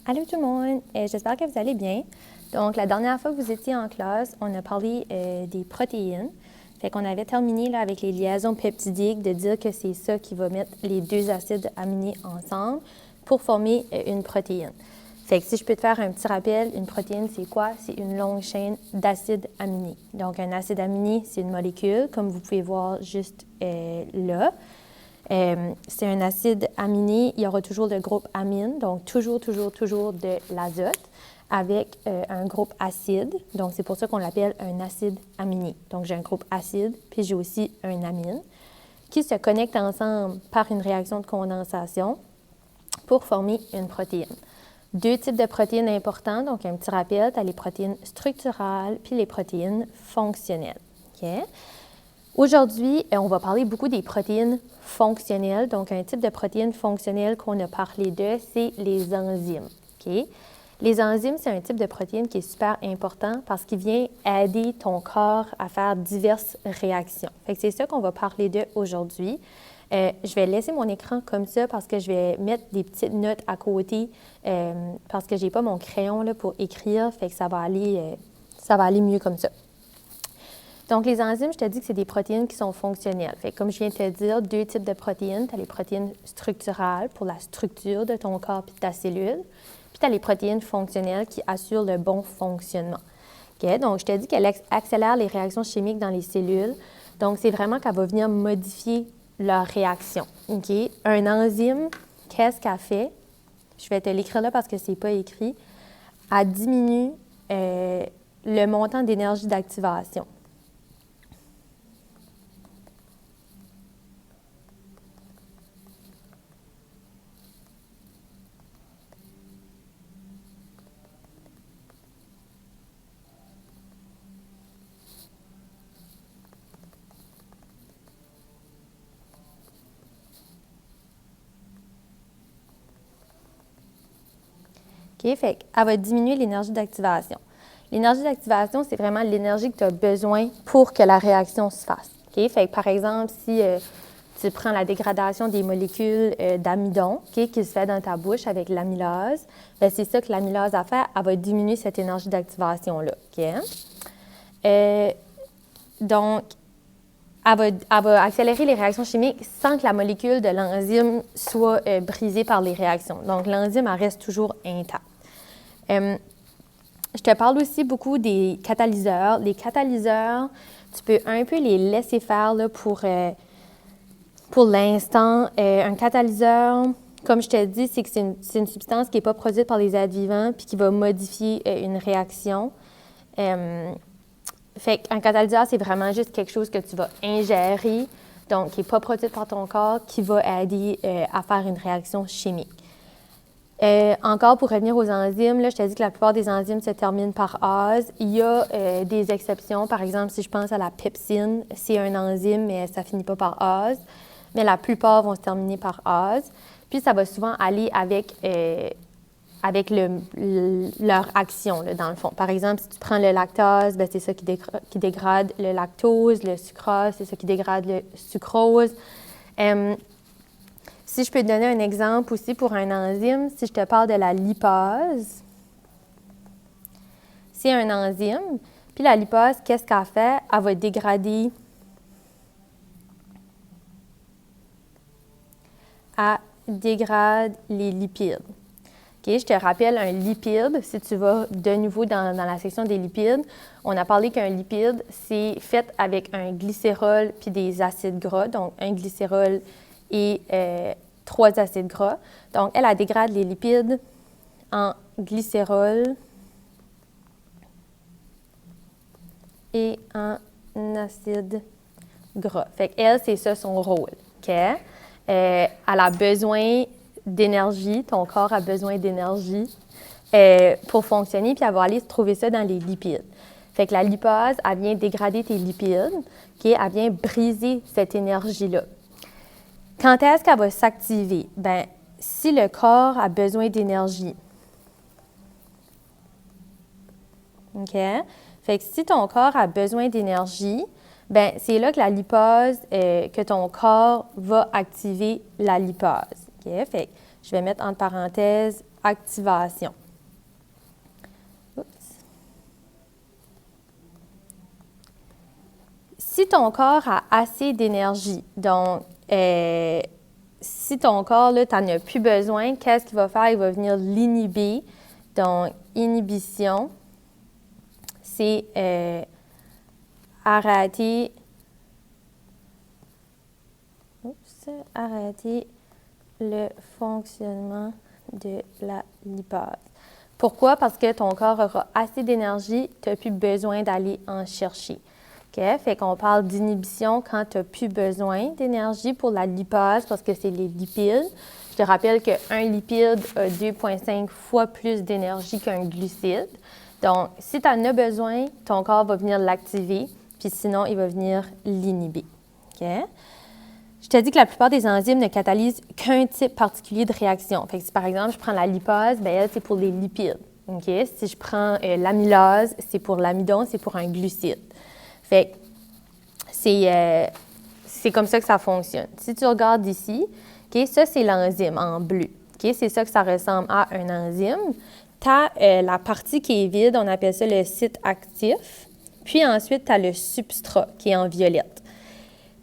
Allô tout le monde, j'espère que vous allez bien. Donc, la dernière fois que vous étiez en classe, on a parlé des protéines. Fait qu'on avait terminé là, avec les liaisons peptidiques de dire que c'est ça qui va mettre les deux acides aminés ensemble pour former une protéine. Fait que si je peux te faire un petit rappel, une protéine, c'est quoi? C'est une longue chaîne d'acides aminés. Donc, un acide aminé, c'est une molécule, comme vous pouvez voir juste là. C'est un acide aminé, il y aura toujours le groupe amine, donc toujours de l'azote avec un groupe acide. Donc, c'est pour ça qu'on l'appelle un acide aminé. Donc, j'ai un groupe acide, puis j'ai aussi un amine qui se connectent ensemble par une réaction de condensation pour former une protéine. Deux types de protéines importants, donc un petit rappel, tu as les protéines structurales puis les protéines fonctionnelles. Okay? Aujourd'hui, on va parler beaucoup des protéines fonctionnelles. Donc, un type de protéine fonctionnelle qu'on a parlé de, c'est les enzymes. Okay? Les enzymes, c'est un type de protéine qui est super important parce qu'il vient aider ton corps à faire diverses réactions. Fait que c'est ça qu'on va parler de aujourd'hui. Je vais laisser mon écran comme ça parce que je vais mettre des petites notes à côté parce que je n'ai pas mon crayon là, pour écrire. Fait que ça va aller mieux comme ça. Donc, les enzymes, je te dis que c'est des protéines qui sont fonctionnelles. Fait que, comme je viens de te dire, deux types de protéines. Tu as les protéines structurales pour la structure de ton corps et de ta cellule. Puis, tu as les protéines fonctionnelles qui assurent le bon fonctionnement. Okay? Donc, je te dis qu'elle accélère les réactions chimiques dans les cellules. Donc, c'est vraiment qu'elle va venir modifier leur réaction. Okay? Un enzyme, qu'est-ce qu'elle fait? Je vais te l'écrire là parce que ce n'est pas écrit. Elle diminue le montant d'énergie d'activation. Okay? Fait qu'elle va diminuer l'énergie d'activation. L'énergie d'activation, c'est vraiment l'énergie que tu as besoin pour que la réaction se fasse. Okay? Fait que, par exemple, si tu prends la dégradation des molécules d'amidon qui se fait dans ta bouche avec l'amylase, bien, c'est ça que l'amylase a fait, elle va diminuer cette énergie d'activation-là. Okay? Donc, elle va accélérer les réactions chimiques sans que la molécule de l'enzyme soit brisée par les réactions. Donc, l'enzyme, elle reste toujours intacte. Je te parle aussi beaucoup des catalyseurs. Les catalyseurs, tu peux un peu les laisser faire là, pour l'instant. Un catalyseur, comme je te dis, c'est que c'est une substance qui n'est pas produite par les êtres vivants puis qui va modifier une réaction. Fait qu'un catalyseur, c'est vraiment juste quelque chose que tu vas ingérer, donc qui n'est pas produit par ton corps, qui va aider à faire une réaction chimique. Encore pour revenir aux enzymes, là, je t'ai dit que la plupart des enzymes se terminent par ase. Il y a des exceptions. Par exemple, si je pense à la pepsine, c'est un enzyme, mais ça ne finit pas par ase. Mais la plupart vont se terminer par ase. Puis ça va souvent aller avec leur action, là, dans le fond. Par exemple, si tu prends le lactase, bien, c'est ça qui dégrade le lactose, le sucrose, c'est ça qui dégrade le sucrose. Si je peux te donner un exemple aussi pour un enzyme, si je te parle de la lipase, c'est un enzyme, puis la lipase, qu'est-ce qu'elle fait? Elle va dégrader, elle dégrade les lipides. Okay, je te rappelle un lipide, si tu vas de nouveau dans la section des lipides, on a parlé qu'un lipide, c'est fait avec un glycérol puis des acides gras, donc un glycérol et 3 acides gras. Donc, elle dégrade les lipides en glycérol et en acide gras. Fait qu'elle, c'est ça son rôle. Okay? Elle a besoin d'énergie, ton corps a besoin d'énergie pour fonctionner, puis elle va aller trouver ça dans les lipides. Fait que la lipase, elle vient dégrader tes lipides, okay? Elle vient briser cette énergie-là. Quand est-ce qu'elle va s'activer? Bien, si le corps a besoin d'énergie. OK? Fait que si ton corps a besoin d'énergie, bien, c'est là que la lipase, que ton corps va activer la lipase. OK? Fait que je vais mettre entre parenthèses activation. Oups. Si ton corps a assez d'énergie, donc si ton corps, tu n'en as plus besoin, qu'est-ce qu'il va faire? Il va venir l'inhiber. Donc, inhibition, c'est arrêter le fonctionnement de la lipase. Pourquoi? Parce que ton corps aura assez d'énergie, tu n'as plus besoin d'aller en chercher. Okay? Fait qu'on parle d'inhibition quand tu n'as plus besoin d'énergie pour la lipase parce que c'est les lipides. Je te rappelle qu'un lipide a 2,5 fois plus d'énergie qu'un glucide. Donc, si tu en as besoin, ton corps va venir l'activer, puis sinon, il va venir l'inhiber. Okay? Je t'ai dit que la plupart des enzymes ne catalysent qu'un type particulier de réaction. Fait que si par exemple, je prends la lipase, bien, elle, c'est pour les lipides. Okay? Si je prends l'amylase, c'est pour l'amidon, c'est pour un glucide. Fait que c'est comme ça que ça fonctionne. Si tu regardes ici, okay, ça, c'est l'enzyme en bleu. Okay? C'est ça que ça ressemble à un enzyme. Tu as la partie qui est vide, on appelle ça le site actif. Puis ensuite, tu as le substrat qui est en violette.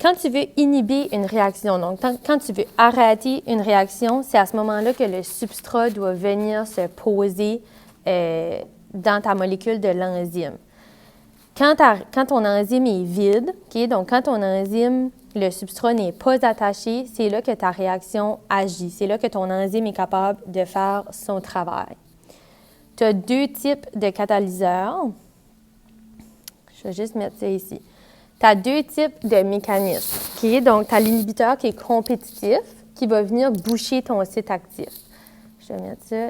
Quand tu veux inhiber une réaction, donc quand tu veux arrêter une réaction, c'est à ce moment-là que le substrat doit venir se poser dans ta molécule de l'enzyme. Quand ton enzyme est vide, okay, donc quand ton enzyme, le substrat n'est pas attaché, c'est là que ta réaction agit. C'est là que ton enzyme est capable de faire son travail. Tu as deux types de catalyseurs. Je vais juste mettre ça ici. Tu as deux types de mécanismes. Okay? Donc, tu as l'inhibiteur qui est compétitif, qui va venir boucher ton site actif. Je vais mettre ça,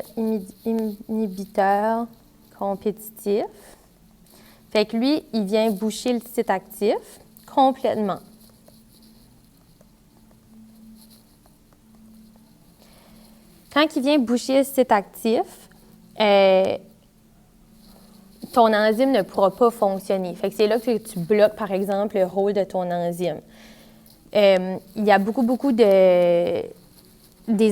inhibiteur compétitif. Fait que lui, il vient boucher le site actif complètement. Quand il vient boucher le site actif, ton enzyme ne pourra pas fonctionner. Fait que c'est là que tu bloques, par exemple, le rôle de ton enzyme. Il y a beaucoup des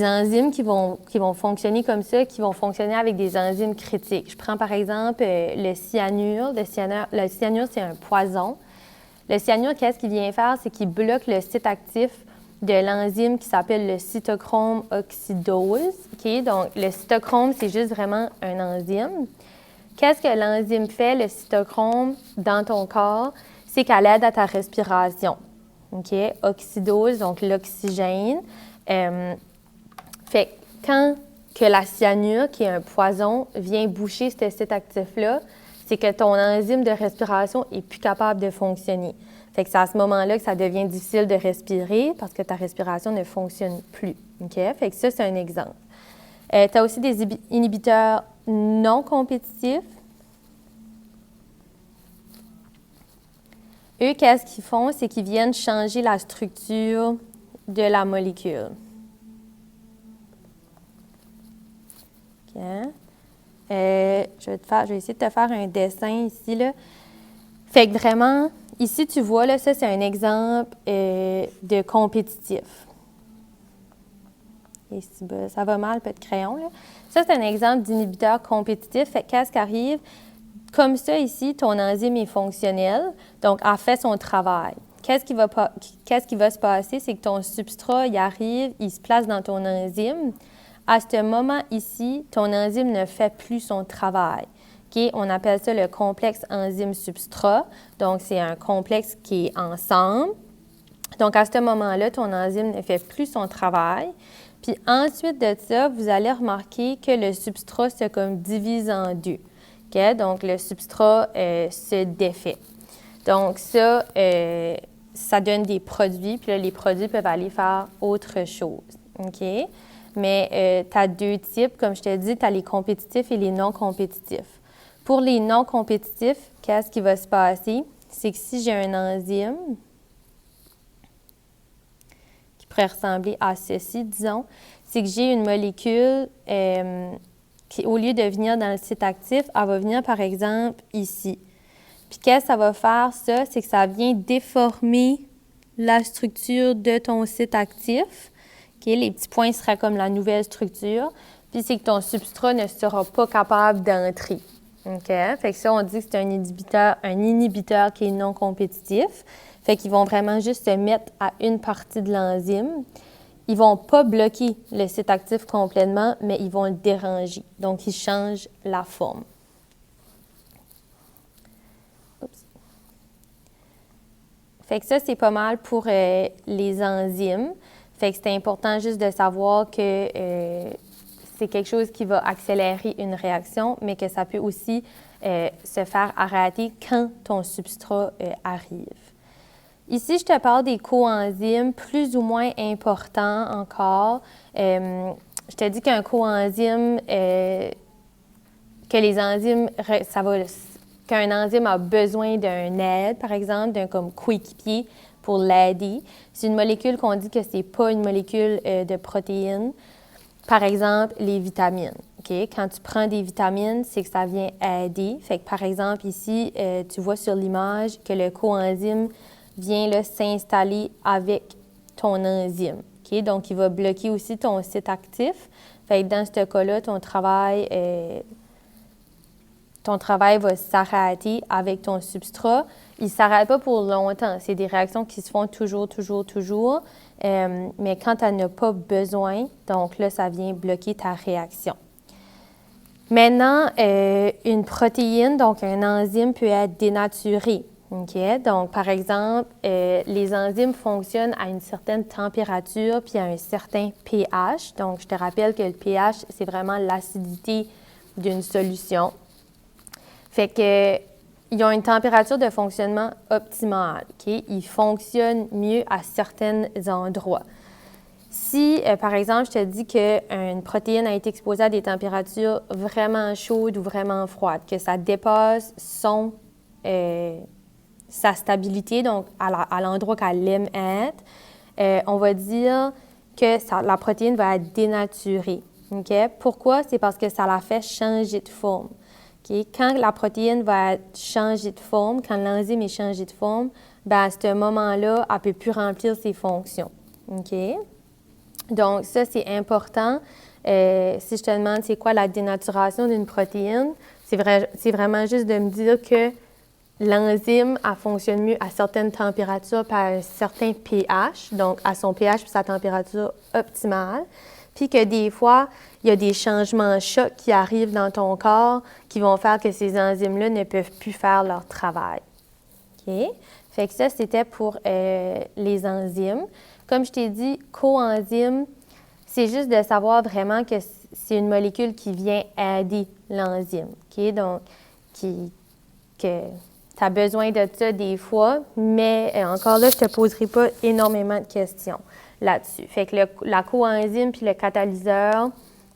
enzymes qui vont fonctionner comme ça, qui vont fonctionner avec des enzymes critiques. Je prends, par exemple, le cyanure. Le cyanure, c'est un poison. Le cyanure, qu'est-ce qu'il vient faire? C'est qu'il bloque le site actif de l'enzyme qui s'appelle le cytochrome oxydase. Okay? Donc, le cytochrome, c'est juste vraiment un enzyme. Qu'est-ce que l'enzyme fait, le cytochrome, dans ton corps? C'est qu'elle aide à ta respiration. Okay? Oxydase, donc l'oxygène. Fait quand que la cyanure, qui est un poison, vient boucher ce site actif-là, c'est que ton enzyme de respiration n'est plus capable de fonctionner. Fait que c'est à ce moment-là que ça devient difficile de respirer parce que ta respiration ne fonctionne plus. Okay? Fait que ça, c'est un exemple. Tu as aussi des inhibiteurs non compétitifs. Eux, qu'est-ce qu'ils font? C'est qu'ils viennent changer la structure de la molécule. Okay. Je vais essayer de te faire un dessin ici, là. Fait que vraiment, ici, tu vois, là, ça, c'est un exemple de compétitif. Ici, ben, ça va mal, peu de crayon, là. Ça, c'est un exemple d'inhibiteur compétitif. Fait que qu'est-ce qui arrive? Comme ça, ici, ton enzyme est fonctionnelle, donc elle fait son travail. Qu'est-ce qui va se passer? C'est que ton substrat, il arrive, il se place dans ton enzyme. À ce moment ici, ton enzyme ne fait plus son travail. Okay? On appelle ça le complexe enzyme-substrat. Donc, c'est un complexe qui est ensemble. Donc, à ce moment-là, ton enzyme ne fait plus son travail. Puis ensuite de ça, vous allez remarquer que le substrat se comme divise en deux. Okay? Donc, le substrat se défait. Donc, ça donne des produits. Puis là, les produits peuvent aller faire autre chose. OK? Mais tu as deux types. Comme je t'ai dit, tu as les compétitifs et les non compétitifs. Pour les non compétitifs, qu'est-ce qui va se passer? C'est que si j'ai un enzyme qui pourrait ressembler à ceci, disons, c'est que j'ai une molécule qui, au lieu de venir dans le site actif, elle va venir, par exemple, ici. Puis qu'est-ce que ça va faire, ça? C'est que ça vient déformer la structure de ton site actif. Okay? Les petits points seraient comme la nouvelle structure. puis c'est que ton substrat ne sera pas capable d'entrer. OK? Fait que ça, on dit que c'est un inhibiteur qui est non compétitif. Fait qu'ils vont vraiment juste se mettre à une partie de l'enzyme. Ils ne vont pas bloquer le site actif complètement, mais ils vont le déranger. Donc, ils changent la forme. Oups. Fait que ça, c'est pas mal pour les enzymes. Fait que c'est important juste de savoir que c'est quelque chose qui va accélérer une réaction, mais que ça peut aussi se faire arrêter quand ton substrat arrive. Ici, je te parle des coenzymes plus ou moins importants encore. Je te dis qu'un coenzyme, qu'un enzyme a besoin d'un aide, par exemple, d'un comme coéquipier pour l'aider. C'est une molécule qu'on dit que c'est pas une molécule de protéines. Par exemple, les vitamines. Okay? Quand tu prends des vitamines, c'est que ça vient aider. Fait que, par exemple, ici, tu vois sur l'image que le coenzyme vient là, s'installer avec ton enzyme. Okay? Donc, il va bloquer aussi ton site actif. Fait que dans ce cas-là, ton travail va s'arrêter avec ton substrat. Il ne s'arrête pas pour longtemps. C'est des réactions qui se font toujours. Mais quand tu n'en as pas besoin, donc là, ça vient bloquer ta réaction. Maintenant, une protéine, donc un enzyme, peut être dénaturé. Okay? Donc, par exemple, les enzymes fonctionnent à une certaine température puis à un certain pH. Donc, je te rappelle que le pH, c'est vraiment l'acidité d'une solution. Fait que ils ont une température de fonctionnement optimale. Okay? Ils fonctionnent mieux à certains endroits. Si, par exemple, je te dis qu'une protéine a été exposée à des températures vraiment chaudes ou vraiment froides, que ça dépasse sa stabilité, donc à l'endroit qu'elle aime être, on va dire que la protéine va être dénaturée. Okay? Pourquoi? C'est parce que ça la fait changer de forme. Okay? Quand la protéine va changer de forme, quand l'enzyme est changé de forme, bien, à ce moment-là, elle ne peut plus remplir ses fonctions. Okay? Donc, ça, c'est important. Si je te demande c'est quoi la dénaturation d'une protéine, c'est vraiment juste de me dire que l'enzyme, elle fonctionne mieux à certaines températures par un certain pH, donc à son pH puis sa température optimale. Puis que des fois, il y a des changements chocs qui arrivent dans ton corps qui vont faire que ces enzymes-là ne peuvent plus faire leur travail. OK? Fait que ça, c'était pour les enzymes. Comme je t'ai dit, coenzyme, c'est juste de savoir vraiment que c'est une molécule qui vient aider l'enzyme. OK? Donc, que tu as besoin de ça des fois, mais encore là, je ne te poserai pas énormément de questions là-dessus. Fait que la coenzyme puis le catalyseur,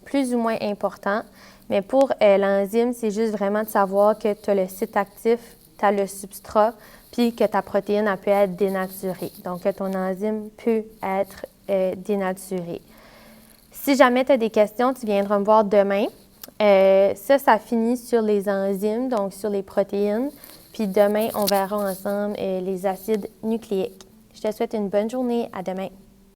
plus ou moins important. Mais pour l'enzyme, c'est juste vraiment de savoir que tu as le site actif, tu as le substrat, puis que ta protéine elle peut être dénaturée. Donc, que ton enzyme peut être dénaturée. Si jamais tu as des questions, tu viendras me voir demain. Ça finit sur les enzymes, donc sur les protéines. Puis demain, on verra ensemble les acides nucléiques. Je te souhaite une bonne journée. À demain.